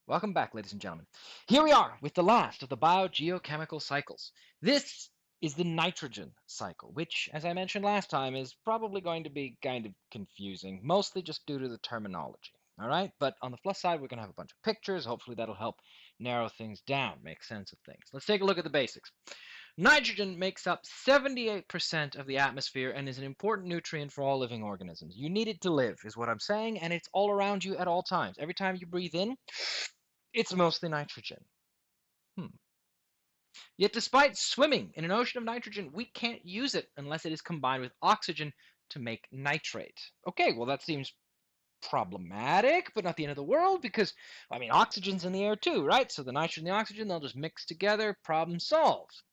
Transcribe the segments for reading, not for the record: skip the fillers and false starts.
Welcome back, ladies and gentlemen. Here we are with the last of the biogeochemical cycles. This is the nitrogen cycle, which, as I mentioned last time, is probably going to be kind of confusing, mostly just due to the terminology. All right, but on the plus side, we're going to have a bunch of pictures. Hopefully, that'll help narrow things down, make sense of things. Let's take a look at the basics. Nitrogen makes up 78% of the atmosphere and is an important nutrient for all living organisms. You need it to live, is what I'm saying, and it's all around you at all times. Every time you breathe in, it's mostly nitrogen. Hmm. Yet despite swimming in an ocean of nitrogen, we can't use it unless it is combined with oxygen to make nitrate. Okay, well that seems problematic, but not the end of the world because, I mean, oxygen's in the air too, right? So the nitrogen and the oxygen, they'll just mix together, problem solved.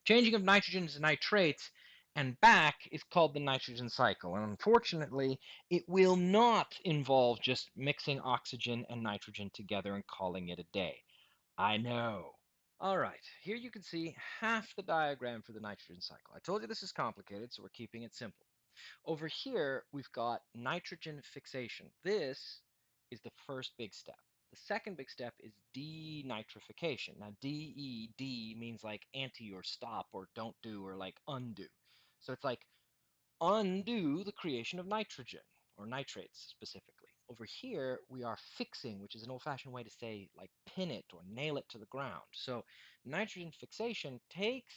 Changing of nitrogen to nitrates and back is called the nitrogen cycle. And unfortunately, it will not involve just mixing oxygen and nitrogen together and calling it a day. I know. All right, here you can see half the diagram for the nitrogen cycle. I told you this is complicated, so we're keeping it simple. Over here, we've got nitrogen fixation. This is the first big step. The second big step is denitrification. Now, D means like anti or stop or don't do or like undo. So it's like undo the creation of nitrogen or nitrates specifically. Over here, we are fixing, which is an old-fashioned way to say like pin it or nail it to the ground. So nitrogen fixation takes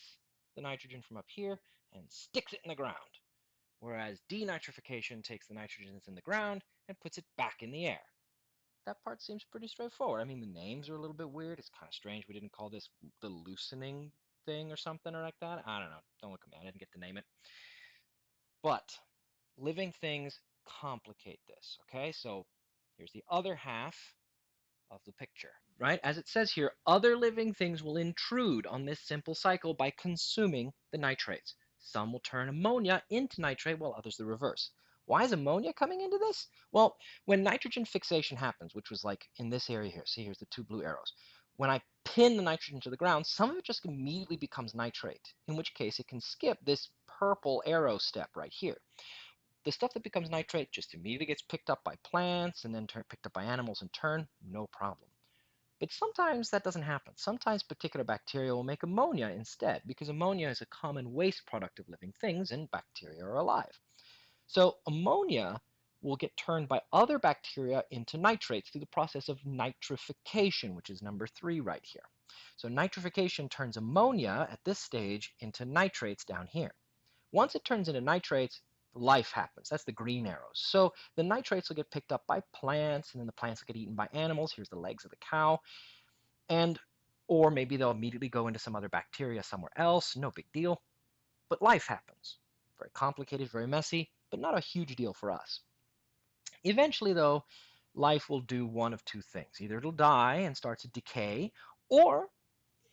the nitrogen from up here and sticks it in the ground, whereas denitrification takes the nitrogen that's in the ground and puts it back in the air. That part seems pretty straightforward. I mean, the names are a little bit weird. It's kind of strange we didn't call this the loosening thing or something or like that. I don't know. Don't look at me. I didn't get to name it. But living things complicate this, okay? So here's the other half of the picture, right? As it says here, other living things will intrude on this simple cycle by consuming the nitrates. Some will turn ammonia into nitrate while others the reverse. Why is ammonia coming into this? Well, when nitrogen fixation happens, which was like in this area here, see here's the two blue arrows. When I pin the nitrogen to the ground, some of it just immediately becomes nitrate, in which case it can skip this purple arrow step right here. The stuff that becomes nitrate just immediately gets picked up by plants and then picked up by animals in turn, no problem. But sometimes that doesn't happen. Sometimes particular bacteria will make ammonia instead, because ammonia is a common waste product of living things and bacteria are alive. So ammonia will get turned by other bacteria into nitrates through the process of nitrification, which is number 3 right here. So nitrification turns ammonia at this stage into nitrates down here. Once it turns into nitrates, life happens. That's the green arrows. So the nitrates will get picked up by plants, and then the plants will get eaten by animals. Here's the legs of the cow. And or maybe they'll immediately go into some other bacteria somewhere else. No big deal. But life happens. Very complicated, very messy, but not a huge deal for us. Eventually, though, life will do one of two things. Either it'll die and start to decay, or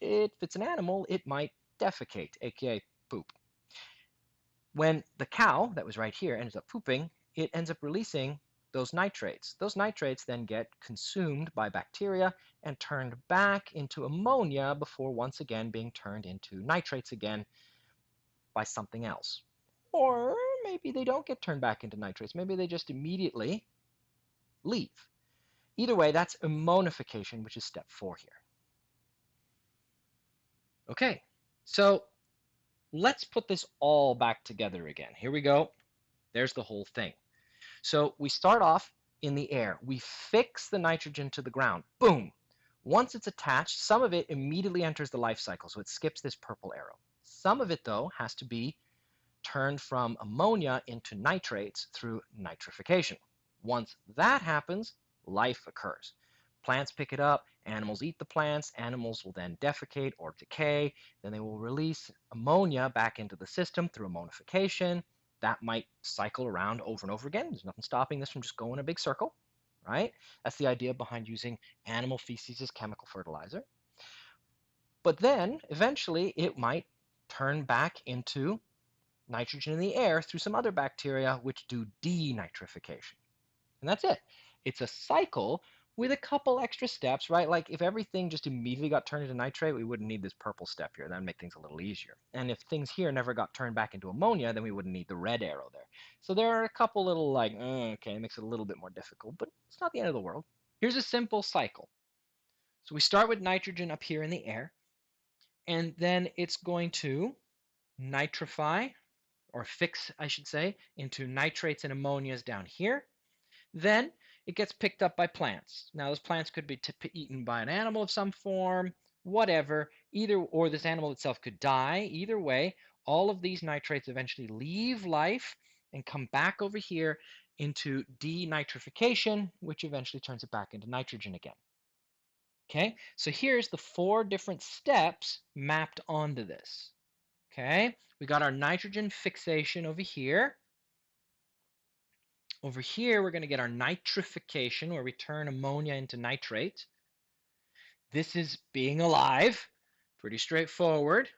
if it's an animal, it might defecate, aka poop. When the cow that was right here ends up pooping, it ends up releasing those nitrates. Those nitrates then get consumed by bacteria and turned back into ammonia before once again being turned into nitrates again by something else. Or maybe they don't get turned back into nitrates. Maybe they just immediately leave. Either way, that's ammonification, which is step 4 here. Okay, so let's put this all back together again. Here we go. There's the whole thing. So we start off in the air. We fix the nitrogen to the ground. Boom. Once it's attached, some of it immediately enters the life cycle, so it skips this purple arrow. Some of it, though, has to be turned from ammonia into nitrates through nitrification. Once that happens, life occurs. Plants pick it up, animals eat the plants, animals will then defecate or decay, then they will release ammonia back into the system through ammonification. That might cycle around over and over again. There's nothing stopping this from just going in a big circle, right? That's the idea behind using animal feces as chemical fertilizer. But then, eventually, it might turn back into nitrogen in the air through some other bacteria which do denitrification. And that's it. It's a cycle with a couple extra steps, right? Like if everything just immediately got turned into nitrate, we wouldn't need this purple step here. That would make things a little easier. And if things here never got turned back into ammonia, then we wouldn't need the red arrow there. So there are a couple little like, okay, it makes it a little bit more difficult, but it's not the end of the world. Here's a simple cycle. So we start with nitrogen up here in the air, and then it's going to nitrify, or fix, I should say, into nitrates and ammonias down here. Then it gets picked up by plants. Now, those plants could be eaten by an animal of some form, whatever, or this animal itself could die. Either way, all of these nitrates eventually leave life and come back over here into denitrification, which eventually turns it back into nitrogen again. Okay, so here's the 4 different steps mapped onto this. Okay, we got our nitrogen fixation over here. Over here, we're going to get our nitrification, where we turn ammonia into nitrate. This is being alive. Pretty straightforward.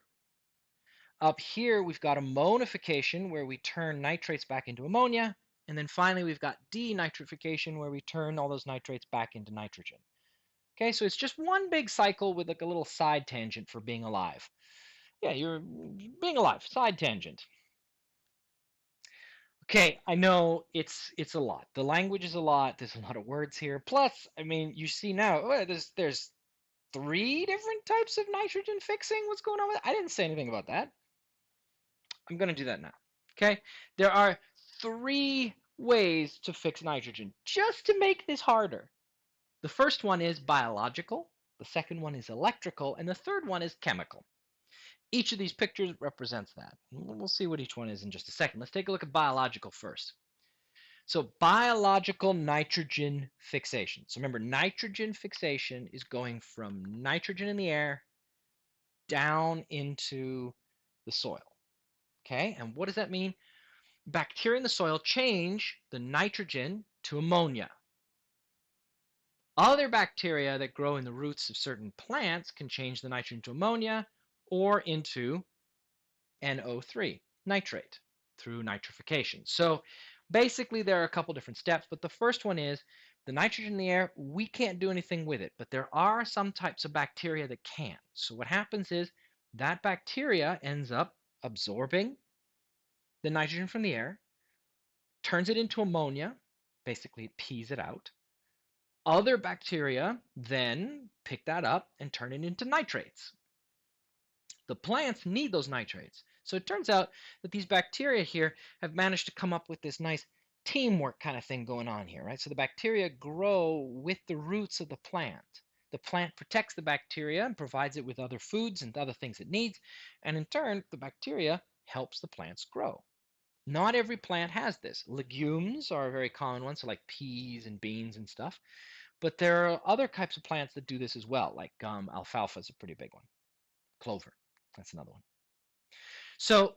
Up here, we've got ammonification, where we turn nitrates back into ammonia. And then finally, we've got denitrification, where we turn all those nitrates back into nitrogen. Okay, so it's just one big cycle with like a little side tangent for being alive. Yeah, you're being alive, side tangent. Okay, I know it's a lot. The language is a lot. There's a lot of words here. Plus, I mean, you see now, there's 3 different types of nitrogen fixing. What's going on with that? I didn't say anything about that. I'm going to do that now. Okay, there are 3 ways to fix nitrogen, just to make this harder. The first one is biological, the second one is electrical, and the third one is chemical. Each of these pictures represents that. We'll see what each one is in just a second. Let's take a look at biological first. So biological nitrogen fixation. So remember, nitrogen fixation is going from nitrogen in the air down into the soil. Okay, and what does that mean? Bacteria in the soil change the nitrogen to ammonia. Other bacteria that grow in the roots of certain plants can change the nitrogen to ammonia or into NO3, nitrate, through nitrification. So basically, there are a couple different steps, but the first one is the nitrogen in the air, we can't do anything with it, but there are some types of bacteria that can. So what happens is that bacteria ends up absorbing the nitrogen from the air, turns it into ammonia, basically it pees it out. Other bacteria then pick that up and turn it into nitrates. The plants need those nitrates. So it turns out that these bacteria here have managed to come up with this nice teamwork kind of thing going on here, right? So the bacteria grow with the roots of the plant. The plant protects the bacteria and provides it with other foods and other things it needs. And in turn, the bacteria helps the plants grow. Not every plant has this. Legumes are a very common one, so like peas and beans and stuff. But there are other types of plants that do this as well, like alfalfa is a pretty big one. Clover, that's another one. So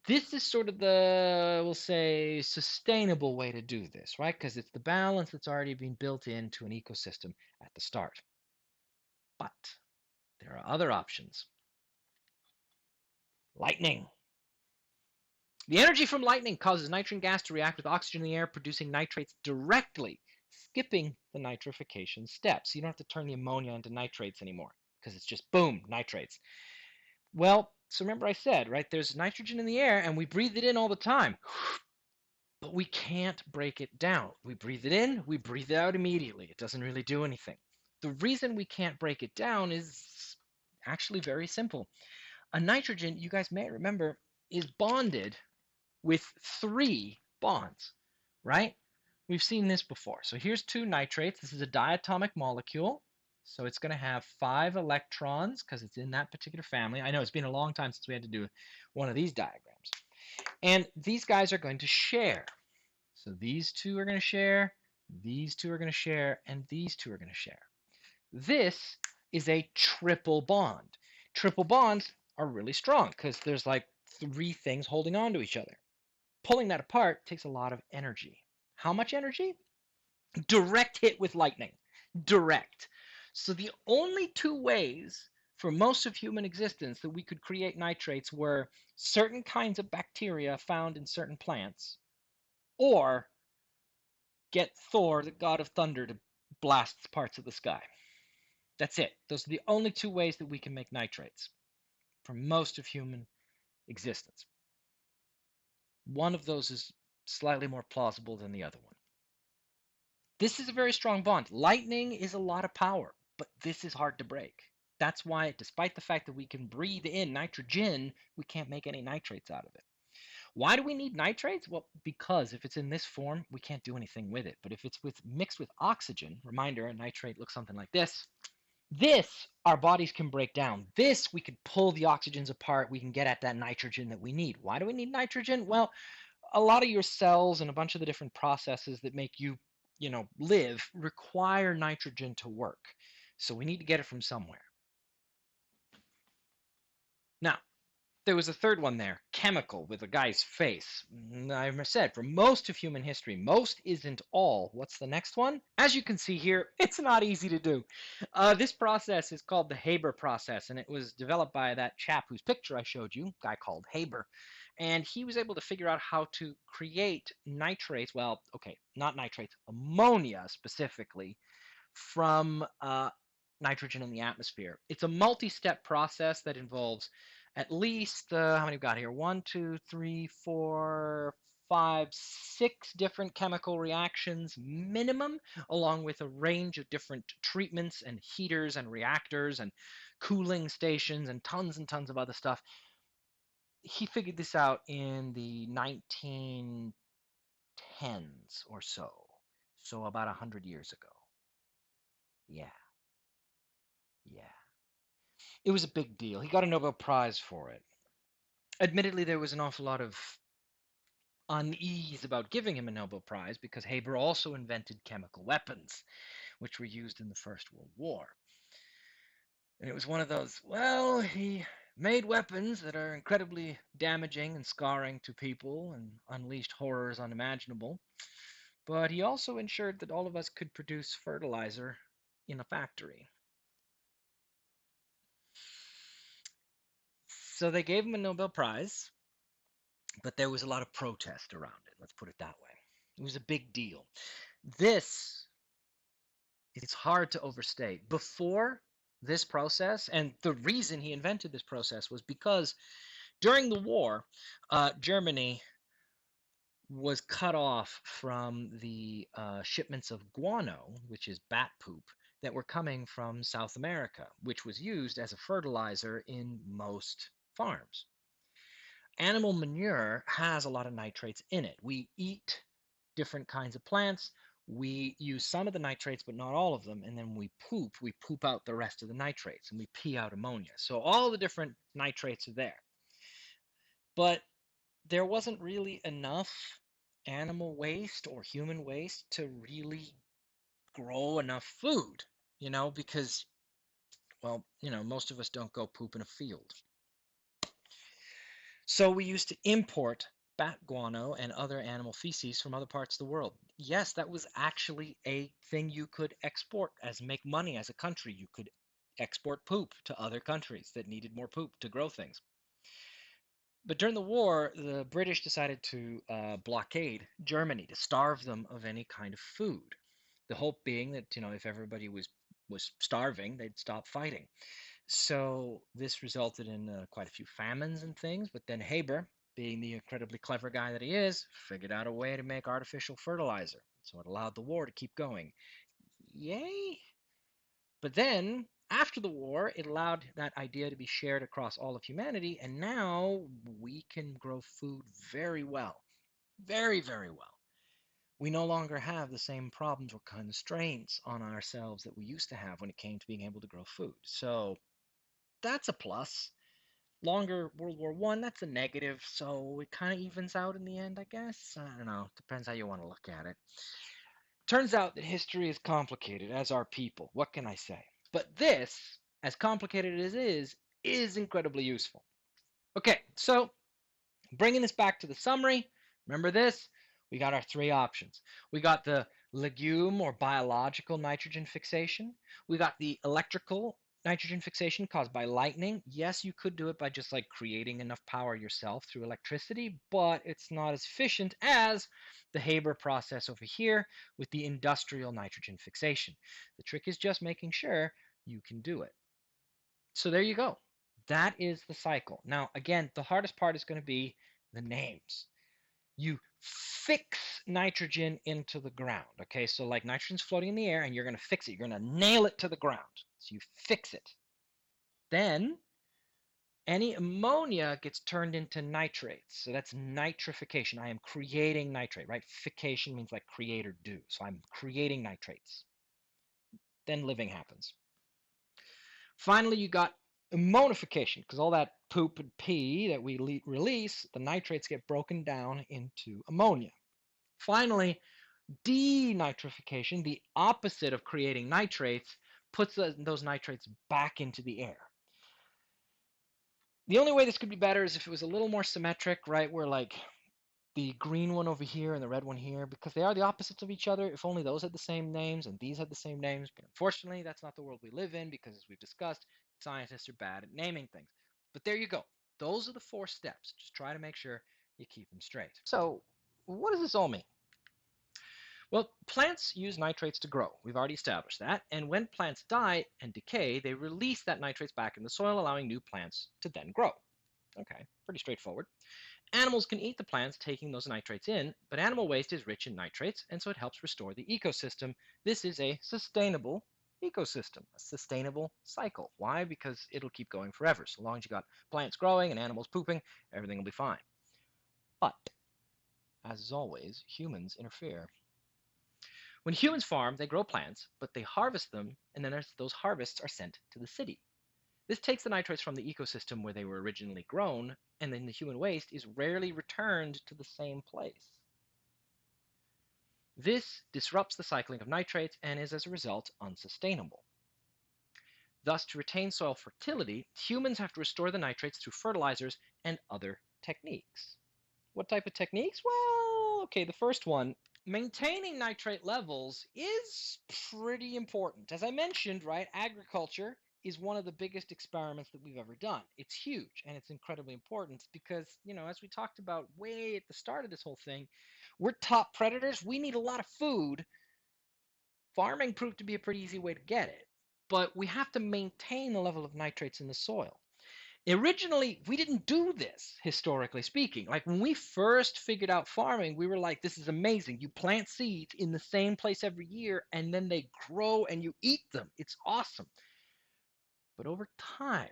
this is sort of the, we'll say, sustainable way to do this, right? Because it's the balance that's already been built into an ecosystem at the start. But there are other options. Lightning. The energy from lightning causes nitrogen gas to react with oxygen in the air, producing nitrates directly, skipping the nitrification steps. You don't have to turn the ammonia into nitrates anymore because it's just boom, nitrates. Well, so remember I said, right, there's nitrogen in the air and we breathe it in all the time, but we can't break it down. We breathe it in, we breathe it out immediately. It doesn't really do anything. The reason we can't break it down is actually very simple. A nitrogen, you guys may remember, is bonded with 3 bonds, right? We've seen this before. So here's 2 nitrates. This is a diatomic molecule. So it's going to have 5 electrons because it's in that particular family. I know it's been a long time since we had to do one of these diagrams. And these guys are going to share. So these 2 are going to share, these 2 are going to share, and these 2 are going to share. This is a triple bond. Triple bonds are really strong because there's like 3 things holding on to each other. Pulling that apart takes a lot of energy. How much energy? Direct hit with lightning. Direct. So the only 2 ways for most of human existence that we could create nitrates were certain kinds of bacteria found in certain plants, or get Thor, the god of thunder, to blast parts of the sky. That's it. Those are the only 2 ways that we can make nitrates for most of human existence. One of those is slightly more plausible than the other one. This is a very strong bond. Lightning is a lot of power, but this is hard to break. That's why, despite the fact that we can breathe in nitrogen, we can't make any nitrates out of it. Why do we need nitrates? Well, because if it's in this form, we can't do anything with it. But if it's mixed with oxygen, reminder, a nitrate looks something like this. This our bodies can break down. This we can pull the oxygens apart. We can get at that nitrogen that we need. Why do we need nitrogen? Well, a lot of your cells and a bunch of the different processes that make you, live require nitrogen to work. So we need to get it from somewhere. Now, there was a third one there, chemical, with a guy's face. I said, for most of human history, most isn't all. What's the next one? As you can see here, it's not easy to do. This process is called the Haber process, and it was developed by that chap whose picture I showed you, a guy called Haber. And he was able to figure out how to create nitrates, well, okay, not nitrates, ammonia specifically, from nitrogen in the atmosphere. It's a multi-step process that involves at least, how many we got here? 1, 2, 3, 4, 5, 6 different chemical reactions minimum, along with a range of different treatments and heaters and reactors and cooling stations and tons of other stuff. He figured this out in the 1910s or so, so about 100 years ago. Yeah, yeah. It was a big deal. He got a Nobel Prize for it. Admittedly, there was an awful lot of unease about giving him a Nobel Prize because Haber also invented chemical weapons, which were used in the First World War. And it was one of those, well, he made weapons that are incredibly damaging and scarring to people and unleashed horrors unimaginable, but he also ensured that all of us could produce fertilizer in a factory. So they gave him a Nobel Prize, but there was a lot of protest around it, let's put it that way. It was a big deal. This is hard to overstate. Before this process, and the reason he invented this process was because during the war, Germany was cut off from the shipments of guano, which is bat poop, that were coming from South America, which was used as a fertilizer in most farms. Animal manure has a lot of nitrates in it. We eat different kinds of plants. We use some of the nitrates, but not all of them. And then we poop out the rest of the nitrates and we pee out ammonia. So all the different nitrates are there. But there wasn't really enough animal waste or human waste to really grow enough food, because, well, most of us don't go poop in a field. So we used to import bat guano and other animal feces from other parts of the world. Yes, that was actually a thing you could export as make money as a country. You could export poop to other countries that needed more poop to grow things. But during the war, the British decided to blockade Germany to starve them of any kind of food. The hope being that, if everybody was starving, they'd stop fighting. So this resulted in quite a few famines and things. But then Haber, being the incredibly clever guy that he is, figured out a way to make artificial fertilizer. So it allowed the war to keep going. Yay! But then, after the war, it allowed that idea to be shared across all of humanity, and now we can grow food very well. Very, very well. We no longer have the same problems or constraints on ourselves that we used to have when it came to being able to grow food. So that's a plus. Longer World War One, that's a negative, so it kind of evens out in the end, I guess. I don't know. Depends how you want to look at it. Turns out that history is complicated, as are people. What can I say? But this, as complicated as it is incredibly useful. Okay, so bringing this back to the summary, remember this? We got our three options. We got the legume or biological nitrogen fixation. We got the electrical nitrogen fixation caused by lightning. Yes, you could do it by just like creating enough power yourself through electricity, but it's not as efficient as the Haber process over here with the industrial nitrogen fixation. The trick is just making sure you can do it. So there you go. That is the cycle. Now, again, the hardest part is going to be the names. You fix nitrogen into the ground. Okay, so like nitrogen's floating in the air and you're going to fix it. You're going to nail it to the ground. So you fix it. Then any ammonia gets turned into nitrates. So that's nitrification. I am creating nitrate, right? Fication means like create or do. So I'm creating nitrates. Then living happens. Finally, you got ammonification, because all that poop and pee that we release, the nitrates get broken down into ammonia. Finally, denitrification, the opposite of creating nitrates, puts those nitrates back into the air. The only way this could be better is if it was a little more symmetric, right? Where like the green one over here and the red one here, because they are the opposites of each other. If only those had the same names and these had the same names. But unfortunately, that's not the world we live in, because as we've discussed, scientists are bad at naming things. But there you go. Those are the 4 steps. Just try to make sure you keep them straight. So what does this all mean? Well, plants use nitrates to grow. We've already established that. And when plants die and decay, they release that nitrates back in the soil, allowing new plants to then grow. Okay, pretty straightforward. Animals can eat the plants, taking those nitrates in, but animal waste is rich in nitrates, and so it helps restore the ecosystem. This is a sustainable ecosystem, a sustainable cycle. Why? Because it'll keep going forever. So long as you got plants growing and animals pooping, everything will be fine. But, as always, humans interfere. When humans farm, they grow plants, but they harvest them, and then those harvests are sent to the city. This takes the nitrates from the ecosystem where they were originally grown, and then the human waste is rarely returned to the same place. This disrupts the cycling of nitrates and is as a result unsustainable. Thus, to retain soil fertility, humans have to restore the nitrates through fertilizers and other techniques. What type of techniques? Well, okay, the first one, maintaining nitrate levels is pretty important. As I mentioned, right, agriculture is one of the biggest experiments that we've ever done. It's huge and it's incredibly important because, as we talked about way at the start of this whole thing, we're top predators. We need a lot of food. Farming proved to be a pretty easy way to get it, but we have to maintain the level of nitrates in the soil. Originally, we didn't do this, historically speaking. Like when we first figured out farming, we were like, this is amazing. You plant seeds in the same place every year, and then they grow and you eat them. It's awesome. But over time,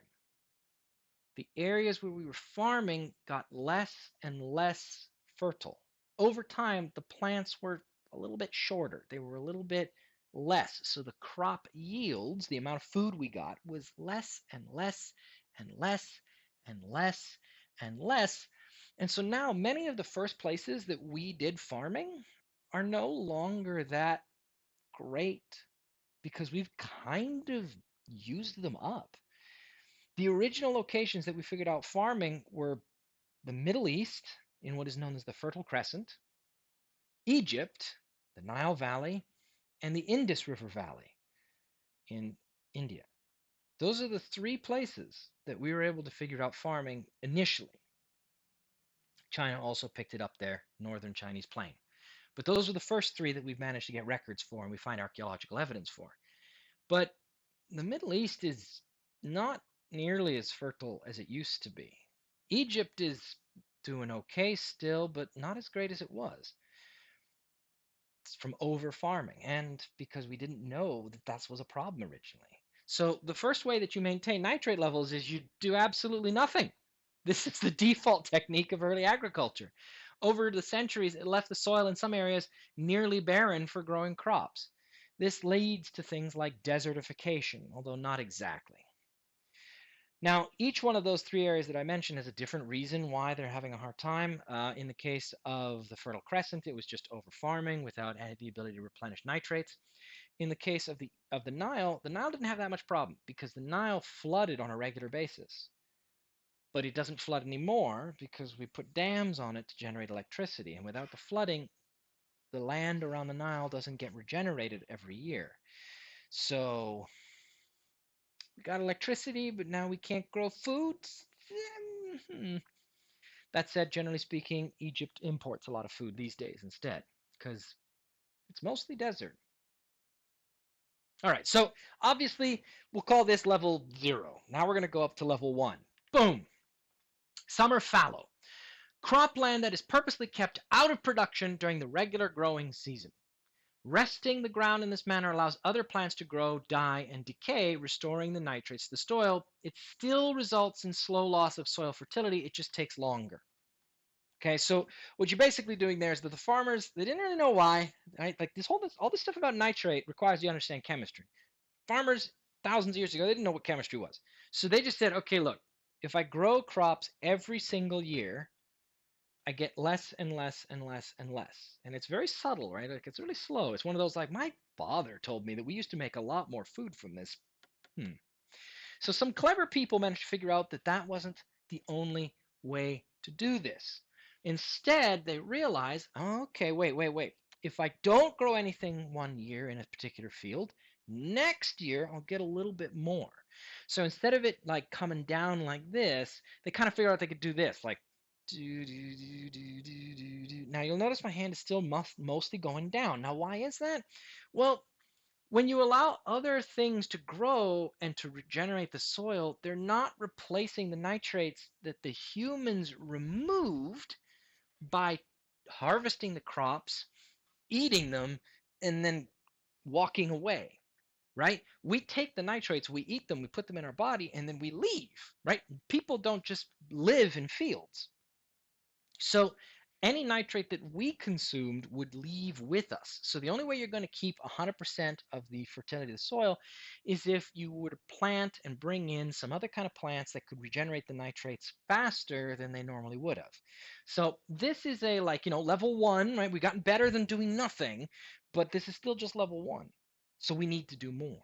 the areas where we were farming got less and less fertile. Over time, the plants were a little bit shorter. They were a little bit less. So the crop yields, the amount of food we got, was less and less and less and less and less. And so now many of the first places that we did farming are no longer that great because we've kind of used them up. The original locations that we figured out farming were the Middle East, in what is known as the Fertile Crescent, Egypt, the Nile Valley, and the Indus River Valley in India. Those are the 3 places that we were able to figure out farming initially. China also picked it up there, northern Chinese plain. But those are the first 3 that we've managed to get records for and we find archaeological evidence for. But the Middle East is not nearly as fertile as it used to be. Egypt is doing okay still, but not as great as it was. It's from over farming and because we didn't know that was a problem originally. So the first way that you maintain nitrate levels is you do absolutely nothing. This is the default technique of early agriculture. Over the centuries, it left the soil in some areas nearly barren for growing crops. This leads to things like desertification, although not exactly. Now, each one of those 3 areas that I mentioned has a different reason why they're having a hard time. In the case of the Fertile Crescent, it was just over farming without the ability to replenish nitrates. In the case of the Nile didn't have that much problem because the Nile flooded on a regular basis. But it doesn't flood anymore because we put dams on it to generate electricity. And without the flooding, the land around the Nile doesn't get regenerated every year. So we got electricity, but now we can't grow food. That said, generally speaking, Egypt imports a lot of food these days instead because it's mostly desert. All right, so obviously we'll call this level 0. Now we're going to go up to level 1. Boom. Summer fallow. Cropland that is purposely kept out of production during the regular growing season. Resting the ground in this manner allows other plants to grow, die, and decay, restoring the nitrates to the soil. It still results in slow loss of soil fertility. It just takes longer. Okay, so what you're basically doing there is that the farmers, they didn't really know why, right? Like all this stuff about nitrate requires you to understand chemistry. Farmers thousands of years ago, they didn't know what chemistry was. So they just said, okay, look, if I grow crops every single year, I get less and less and less and less. And it's very subtle, right? Like it's really slow. It's one of those like my father told me that we used to make a lot more food from this. So some clever people managed to figure out that that wasn't the only way to do this. Instead, they realized, oh, okay, wait. If I don't grow anything one year in a particular field, next year I'll get a little bit more. So instead of it like coming down like this, they kind of figured out they could do this, like do, do, do, do, do, do, do. Now you'll notice my hand is still mostly going down. Now why is that? Well, when you allow other things to grow and to regenerate the soil, they're not replacing the nitrates that the humans removed by harvesting the crops, eating them, and then walking away, right? We take the nitrates, we eat them, we put them in our body, and then we leave, right? People don't just live in fields. So any nitrate that we consumed would leave with us. So the only way you're going to keep 100% of the fertility of the soil is if you were to plant and bring in some other kind of plants that could regenerate the nitrates faster than they normally would have. So this is a level 1, right? We've gotten better than doing nothing, but this is still just level 1. So we need to do more.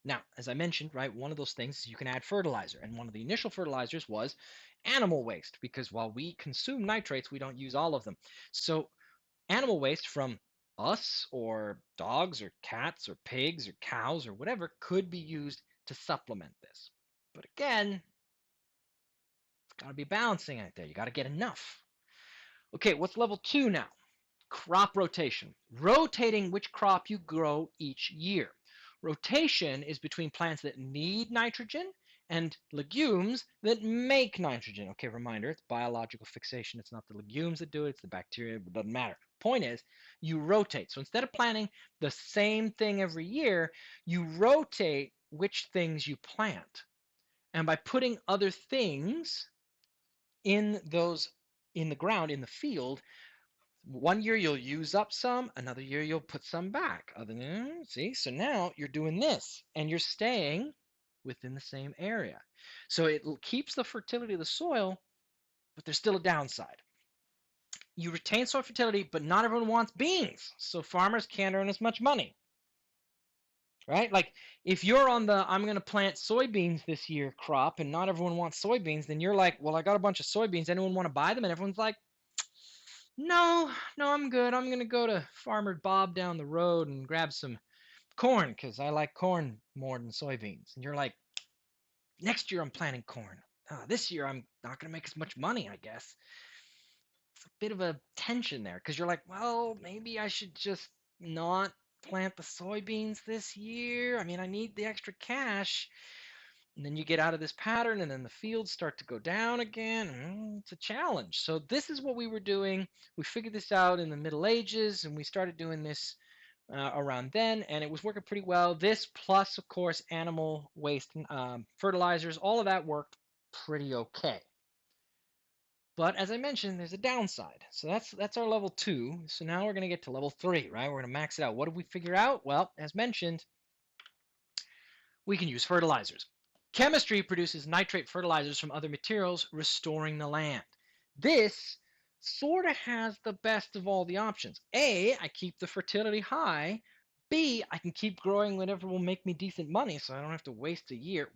Now, as I mentioned, right, one of those things is you can add fertilizer. And one of the initial fertilizers was animal waste, because while we consume nitrates, we don't use all of them. So animal waste from us or dogs or cats or pigs or cows or whatever could be used to supplement this. But again, it's got to be balancing out there. You got to get enough. Okay, what's level 2 now? Crop rotation. Rotating which crop you grow each year. Rotation is between plants that need nitrogen and legumes that make nitrogen. Okay, reminder, it's biological fixation. It's not the legumes that do it, it's the bacteria. It doesn't matter. Point is, you rotate. So instead of planting the same thing every year, you rotate which things you plant. And by putting other things in the ground, in the field, one year you'll use up some, another year you'll put some back. See, so now you're doing this and you're staying within the same area. So it keeps the fertility of the soil, but there's still a downside. You retain soil fertility, but not everyone wants beans, so farmers can't earn as much money. Right? Like if you're on the I'm going to plant soybeans this year crop and not everyone wants soybeans, then you're like, well, I got a bunch of soybeans. Anyone want to buy them? And everyone's like, no, I'm good. I'm going to go to Farmer Bob down the road and grab some corn because I like corn more than soybeans. And you're like, next year I'm planting corn. This year I'm not going to make as much money, I guess. It's a bit of a tension there because you're like, well, maybe I should just not plant the soybeans this year. I mean, I need the extra cash. And then you get out of this pattern and then the fields start to go down again. It's a challenge. So this is what we were doing. We figured this out in the Middle Ages and we started doing this around then, and it was working pretty well. This plus, of course, animal waste, fertilizers, all of that worked pretty okay. But as I mentioned, there's a downside. So that's our level 2. So now we're going to get to level 3, right? We're going to max it out. What did we figure out? Well, as mentioned, we can use fertilizers. Chemistry produces nitrate fertilizers from other materials, restoring the land. This sort of has the best of all the options. A, I keep the fertility high. B, I can keep growing whatever will make me decent money so I don't have to waste a year.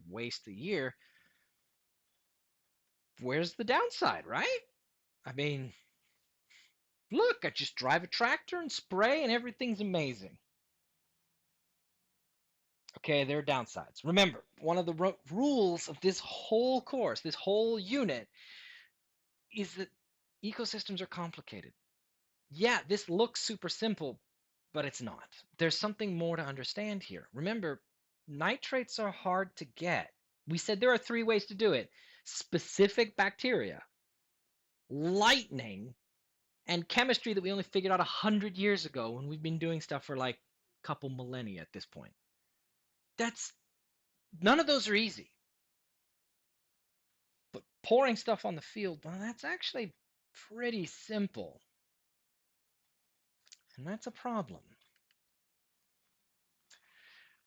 Where's the downside, right? I mean, look, I just drive a tractor and spray and everything's amazing. Okay, there are downsides. Remember, one of the rules of this whole course, this whole unit, is that ecosystems are complicated. Yeah, this looks super simple, but it's not. There's something more to understand here. Remember, nitrates are hard to get. We said there are 3 ways to do it. Specific bacteria, lightning, and chemistry that we only figured out 100 years ago when we've been doing stuff for like a couple millennia at this point. That's none of those are easy. But pouring stuff on the field, well, that's actually pretty simple. And that's a problem.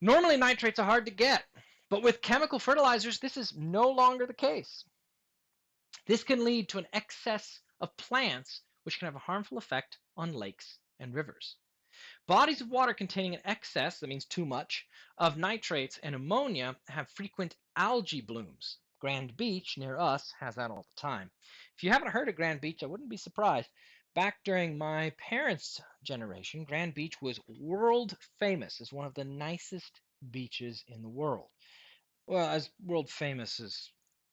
Normally, nitrates are hard to get, but with chemical fertilizers, this is no longer the case. This can lead to an excess of plants, which can have a harmful effect on lakes and rivers. Bodies of water containing an excess, that means too much, of nitrates and ammonia have frequent algae blooms. Grand Beach, near us, has that all the time. If you haven't heard of Grand Beach, I wouldn't be surprised. Back during my parents' generation, Grand Beach was world famous as one of the nicest beaches in the world. Well, as world famous as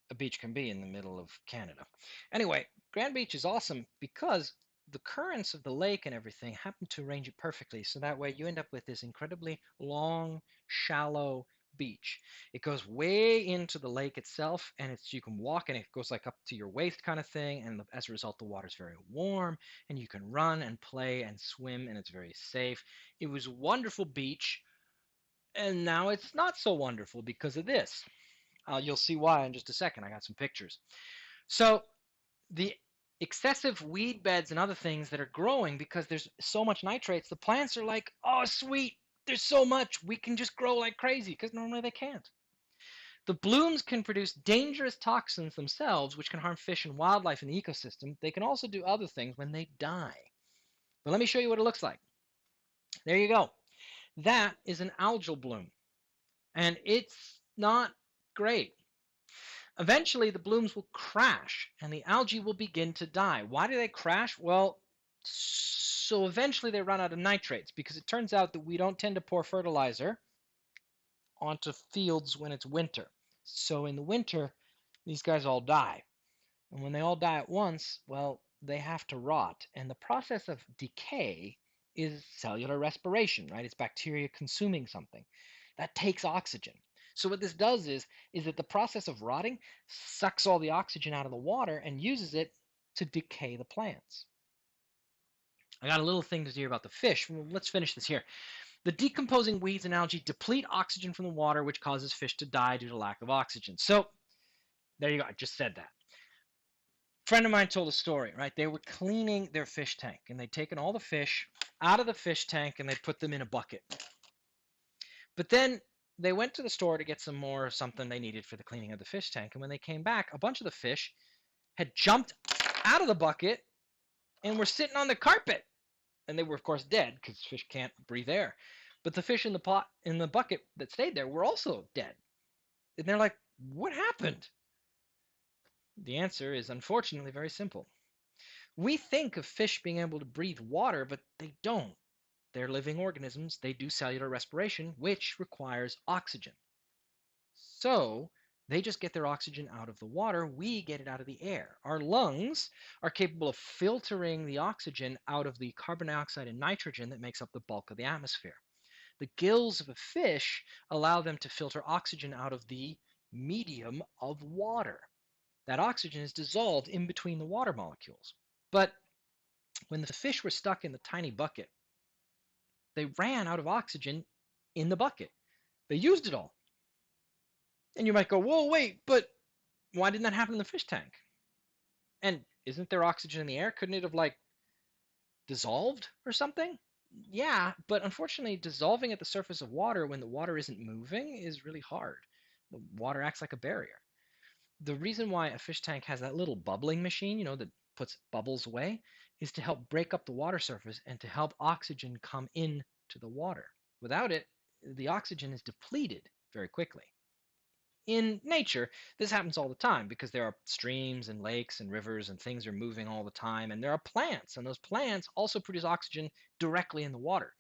a beach can be in the middle of Canada. Anyway, Grand Beach is awesome because the currents of the lake and everything happen to arrange it perfectly. So that way you end up with this incredibly long, shallow beach. It goes way into the lake itself, and it's you can walk and it goes like up to your waist kind of thing. And as a result, the water's very warm, and you can run and play and swim, and it's very safe. It was a wonderful beach, and now it's not so wonderful because of this. You'll see why in just a second. I got some pictures. So the excessive weed beds and other things that are growing because there's so much nitrates, the plants are like, oh, sweet, there's so much. We can just grow like crazy because normally they can't. The blooms can produce dangerous toxins themselves, which can harm fish and wildlife in the ecosystem. They can also do other things when they die. But let me show you what it looks like. There you go. That is an algal bloom. And it's not great. Eventually, the blooms will crash and the algae will begin to die. Why do they crash? Well, so eventually they run out of nitrates because it turns out that we don't tend to pour fertilizer onto fields when it's winter. So in the winter, these guys all die. And when they all die at once, well, they have to rot. And the process of decay is cellular respiration, right? It's bacteria consuming something. That takes oxygen. So what this does is that the process of rotting sucks all the oxygen out of the water and uses it to decay the plants. I got a little thing to hear about the fish. Let's finish this here. The decomposing weeds and algae deplete oxygen from the water, which causes fish to die due to lack of oxygen. So there you go. I just said that. A friend of mine told a story, right? They were cleaning their fish tank, and they'd taken all the fish out of the fish tank, and they put them in a bucket. But then they went to the store to get some more something they needed for the cleaning of the fish tank. And when they came back, a bunch of the fish had jumped out of the bucket and were sitting on the carpet. And they were, of course, dead because fish can't breathe air. But the fish in the bucket that stayed there were also dead. And they're like, what happened? The answer is unfortunately very simple. We think of fish being able to breathe water, but they don't. They're living organisms. They do cellular respiration, which requires oxygen. So they just get their oxygen out of the water. We get it out of the air. Our lungs are capable of filtering the oxygen out of the carbon dioxide and nitrogen that makes up the bulk of the atmosphere. The gills of a fish allow them to filter oxygen out of the medium of water. That oxygen is dissolved in between the water molecules. But when the fish were stuck in the tiny bucket, they ran out of oxygen in the bucket. They used it all. And you might go, whoa, wait, but why didn't that happen in the fish tank? And isn't there oxygen in the air? Couldn't it have, like, dissolved or something? Yeah, but unfortunately, dissolving at the surface of water when the water isn't moving is really hard. The water acts like a barrier. The reason why a fish tank has that little bubbling machine, that puts bubbles away, is to help break up the water surface and to help oxygen come in to the water. Without it, the oxygen is depleted very quickly. In nature, this happens all the time because there are streams and lakes and rivers and things are moving all the time, and there are plants, and those plants also produce oxygen directly in the water.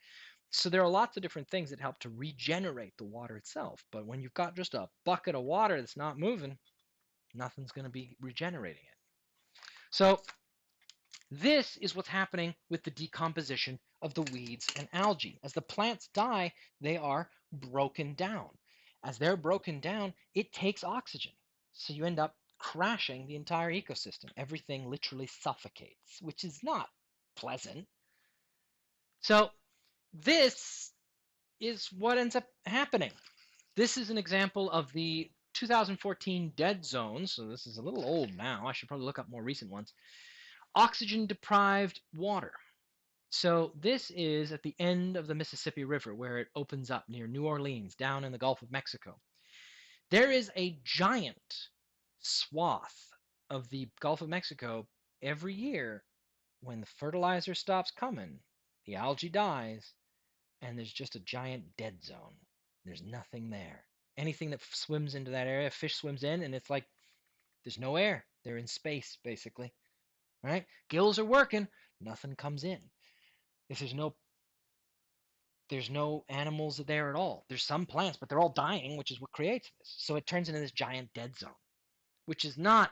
So there are lots of different things that help to regenerate the water itself. But when you've got just a bucket of water that's not moving, nothing's going to be regenerating it. So this is what's happening with the decomposition of the weeds and algae. As the plants die, they are broken down. As they're broken down, it takes oxygen. So you end up crashing the entire ecosystem. Everything literally suffocates, which is not pleasant. So this is what ends up happening. This is an example of the 2014 dead zones. So this is a little old now. I should probably look up more recent ones. Oxygen deprived water. So this is at the end of the Mississippi River where it opens up near New Orleans down in the Gulf of Mexico. There is a giant swath of the Gulf of Mexico every year when the fertilizer stops coming, the algae dies, and there's just a giant dead zone. There's nothing there. Anything that swims into that area, fish swims in, and it's like there's no air. They're in space, basically. Right? Gills are working, nothing comes in. If there's no animals there at all. There's some plants, but they're all dying, which is what creates this. So it turns into this giant dead zone, which is not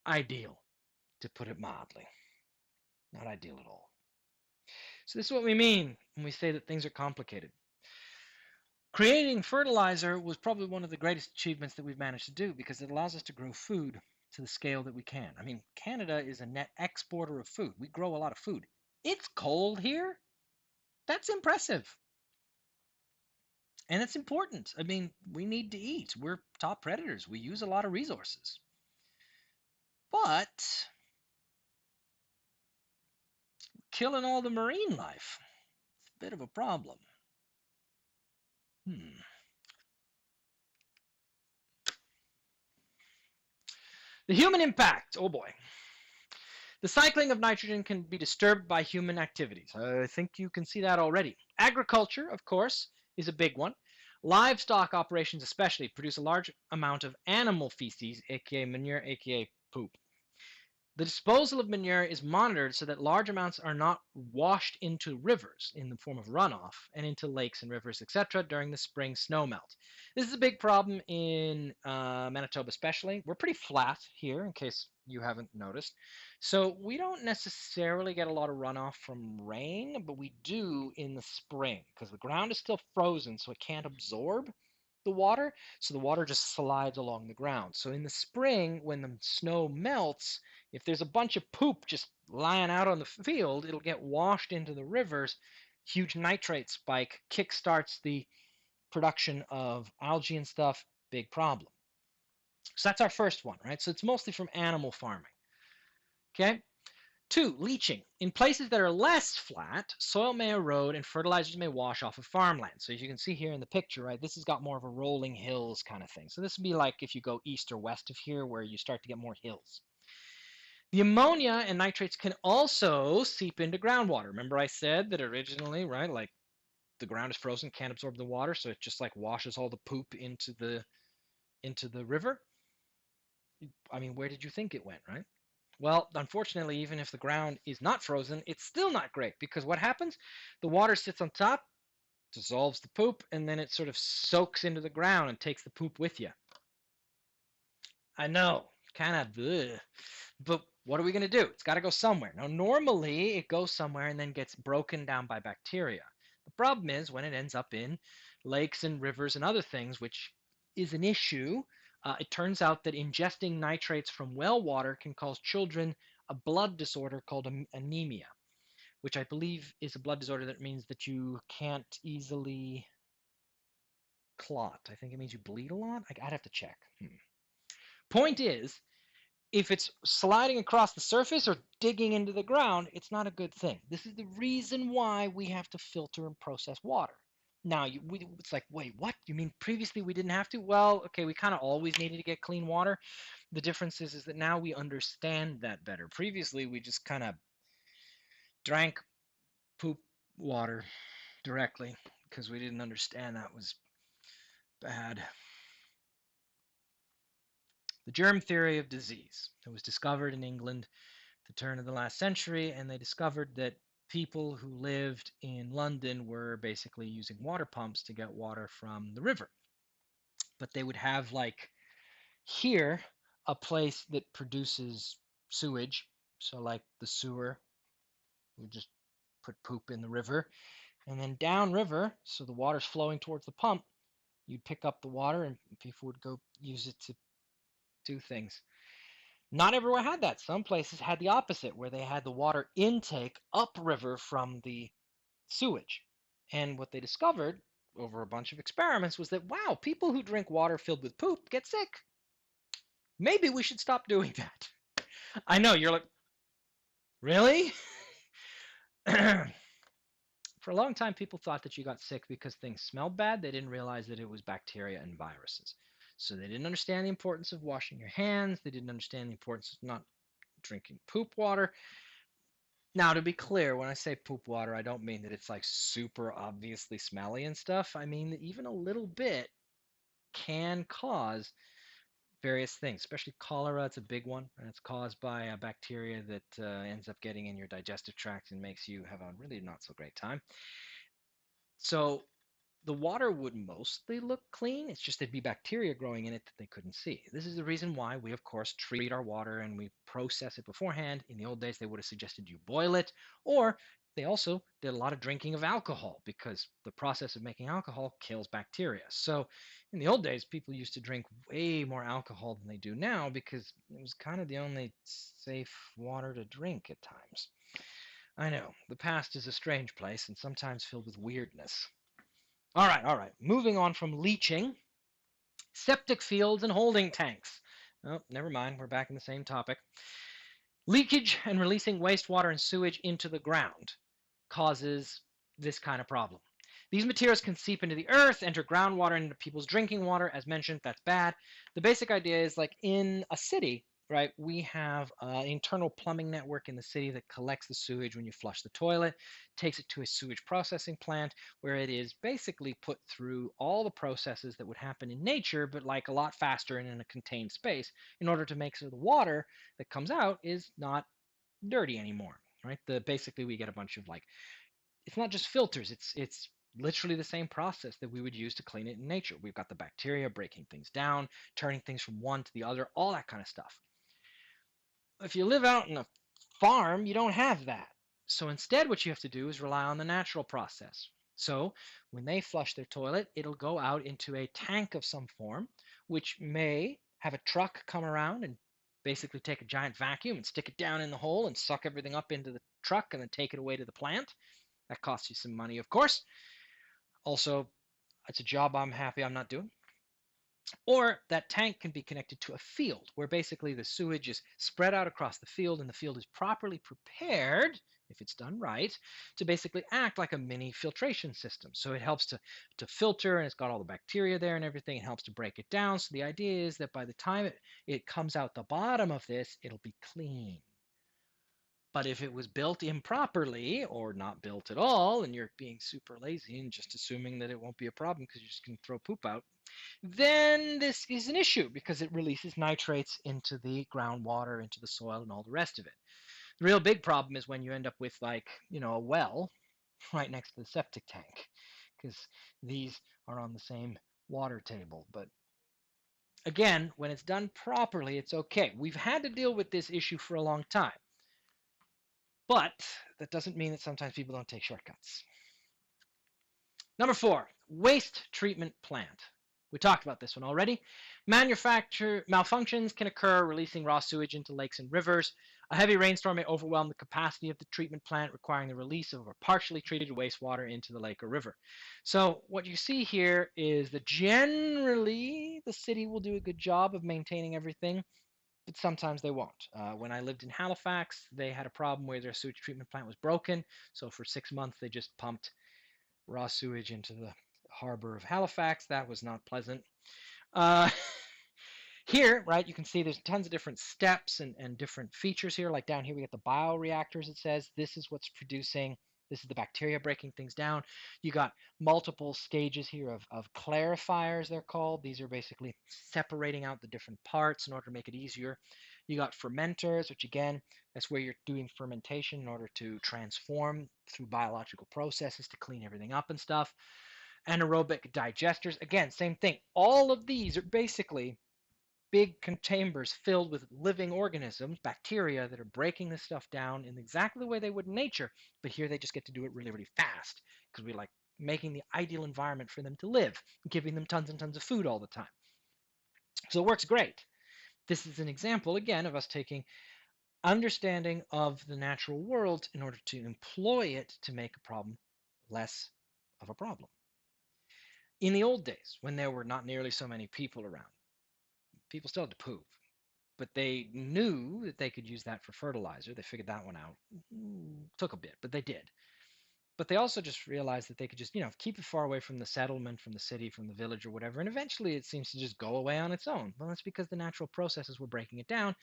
ideal, to put it mildly. Not ideal at all. So this is what we mean when we say that things are complicated. Creating fertilizer was probably one of the greatest achievements that we've managed to do because it allows us to grow food to the scale that we can. I mean, Canada is a net exporter of food. We grow a lot of food. It's cold here. That's impressive. And it's important. I mean, we need to eat. We're top predators. We use a lot of resources. But killing all the marine life, it's a bit of a problem. The human impact. Oh boy. The cycling of nitrogen can be disturbed by human activities. I think you can see that already. Agriculture, of course, is a big one. Livestock operations especially produce a large amount of animal feces, aka manure, aka poop. The disposal of manure is monitored so that large amounts are not washed into rivers in the form of runoff and into lakes and rivers, etc. during the spring snowmelt. This is a big problem in Manitoba especially. We're pretty flat here, in case you haven't noticed. So we don't necessarily get a lot of runoff from rain, but we do in the spring because the ground is still frozen, so it can't absorb the water. So the water just slides along the ground. So in the spring, when the snow melts, if there's a bunch of poop just lying out on the field, it'll get washed into the rivers. Huge nitrate spike kickstarts the production of algae and stuff. Big problem. So that's our first one, right? So it's mostly from animal farming. Okay. 2, leaching. In places that are less flat, soil may erode and fertilizers may wash off of farmland. So as you can see here in the picture, right, this has got more of a rolling hills kind of thing. So this would be like if you go east or west of here where you start to get more hills. The ammonia and nitrates can also seep into groundwater. Remember I said that originally, right, like the ground is frozen, can't absorb the water, so it just like washes all the poop into the river. I mean, where did you think it went, right? Well, unfortunately, even if the ground is not frozen, it's still not great because what happens? The water sits on top, dissolves the poop, and then it sort of soaks into the ground and takes the poop with you. I know, kind of, but what are we going to do? It's got to go somewhere. Now, normally it goes somewhere and then gets broken down by bacteria. The problem is when it ends up in lakes and rivers and other things, which is an issue. It turns out that ingesting nitrates from well water can cause children a blood disorder called anemia, which I believe is a blood disorder that means that you can't easily clot. I think it means you bleed a lot. I'd have to check. Point is, if it's sliding across the surface or digging into the ground, it's not a good thing. This is the reason why we have to filter and process water. Now, it's like, wait, what? You mean previously we didn't have to? Well, okay, we kind of always needed to get clean water. The difference is that now we understand that better. Previously, we just kind of drank poop water directly because we didn't understand that was bad. The germ theory of disease. It was discovered in England at the turn of the last century, and they discovered that people who lived in London were basically using water pumps to get water from the river. But they would have, like, here, a place that produces sewage. So, like, the sewer would just put poop in the river. And then downriver, so the water's flowing towards the pump, you'd pick up the water and people would go use it to do things. Not everywhere had that. Some places had the opposite, where they had the water intake upriver from the sewage. And what they discovered over a bunch of experiments was that, wow, people who drink water filled with poop get sick. Maybe we should stop doing that. I know, you're like, really? For a long time, people thought that you got sick because things smelled bad. They didn't realize that it was bacteria and viruses. So they didn't understand the importance of washing your hands. They didn't understand the importance of not drinking poop water. Now, to be clear, when I say poop water, I don't mean that it's like super obviously smelly and stuff. I mean that even a little bit can cause various things, especially cholera. It's a big one, and it's caused by a bacteria that ends up getting in your digestive tract and makes you have a really not so great time. So the water would mostly look clean. It's just there'd be bacteria growing in it that they couldn't see. This is the reason why we, of course, treat our water and we process it beforehand. In the old days, they would have suggested you boil it, or they also did a lot of drinking of alcohol because the process of making alcohol kills bacteria. So in the old days, people used to drink way more alcohol than they do now because it was kind of the only safe water to drink at times. I know, the past is a strange place and sometimes filled with weirdness. All right, all right. Moving on from leaching, septic fields and holding tanks. Oh, never mind. We're back in the same topic. Leakage and releasing wastewater and sewage into the ground causes this kind of problem. These materials can seep into the earth, enter groundwater, and into people's drinking water. As mentioned, that's bad. The basic idea is like in a city, right? We have an internal plumbing network in the city that collects the sewage when you flush the toilet, takes it to a sewage processing plant where it is basically put through all the processes that would happen in nature, but like a lot faster and in a contained space in order to make sure the water that comes out is not dirty anymore, right? Basically we get a bunch of like, it's not just filters, it's literally the same process that we would use to clean it in nature. We've got the bacteria breaking things down, turning things from one to the other, all that kind of stuff. If you live out in a farm, you don't have that. So instead, what you have to do is rely on the natural process. So when they flush their toilet, it'll go out into a tank of some form, which may have a truck come around and basically take a giant vacuum and stick it down in the hole and suck everything up into the truck and then take it away to the plant. That costs you some money, of course. Also, it's a job I'm happy I'm not doing. Or that tank can be connected to a field where basically the sewage is spread out across the field and the field is properly prepared, if it's done right, to basically act like a mini filtration system. So it helps to filter and it's got all the bacteria there and everything. It helps to break it down. So the idea is that by the time it comes out the bottom of this, it'll be clean. But if it was built improperly or not built at all, and you're being super lazy and just assuming that it won't be a problem because you're just going to throw poop out, then this is an issue because it releases nitrates into the groundwater, into the soil, and all the rest of it. The real big problem is when you end up with like, a well right next to the septic tank because these are on the same water table. But again, when it's done properly, it's okay. We've had to deal with this issue for a long time. But that doesn't mean that sometimes people don't take shortcuts. Number 4, waste treatment plant. We talked about this one already. Manufacture malfunctions can occur, releasing raw sewage into lakes and rivers. A heavy rainstorm may overwhelm the capacity of the treatment plant, requiring the release of a partially treated wastewater into the lake or river. So what you see here is that generally the city will do a good job of maintaining everything, but sometimes they won't. When I lived in Halifax, they had a problem where their sewage treatment plant was broken. So for 6 months, they just pumped raw sewage into the harbor of Halifax. That was not pleasant. Uh, Here, right, you can see there's tons of different steps and different features here. Like down here, we got the bioreactors. It says this is what's producing, this is the bacteria breaking things down. You got multiple stages here of clarifiers, they're called. These are basically separating out the different parts in order to make it easier. You got fermenters, which again, that's where you're doing fermentation in order to transform through biological processes to clean everything up and stuff. Anaerobic digesters, again, same thing. All of these are basically big containers filled with living organisms, bacteria that are breaking this stuff down in exactly the way they would in nature. But here they just get to do it really, really fast because we like making the ideal environment for them to live, giving them tons and tons of food all the time. So it works great. This is an example, again, of us taking understanding of the natural world in order to employ it to make a problem less of a problem. In the old days, when there were not nearly so many people around, people still had to poop, but they knew that they could use that for fertilizer. They figured that one out. Took a bit, but they did. But they also just realized that they could just, keep it far away from the settlement, from the city, from the village or whatever. And eventually it seems to just go away on its own. Well, that's because the natural processes were breaking it down.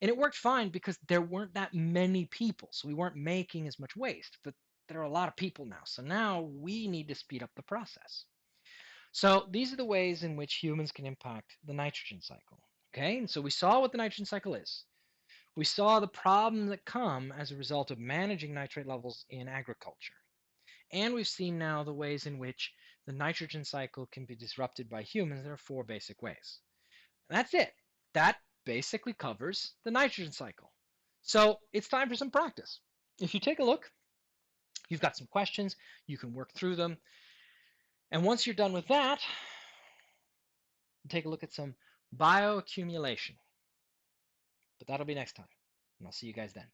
And it worked fine because there weren't that many people. So we weren't making as much waste. But there are a lot of people now. So now we need to speed up the process. So these are the ways in which humans can impact the nitrogen cycle. Okay, and so we saw what the nitrogen cycle is. We saw the problems that come as a result of managing nitrate levels in agriculture. And we've seen now the ways in which the nitrogen cycle can be disrupted by humans. There are 4 basic ways. And that's it. That basically covers the nitrogen cycle. So it's time for some practice. If you take a look, you've got some questions, you can work through them. And once you're done with that, take a look at some bioaccumulation. But that'll be next time. And I'll see you guys then.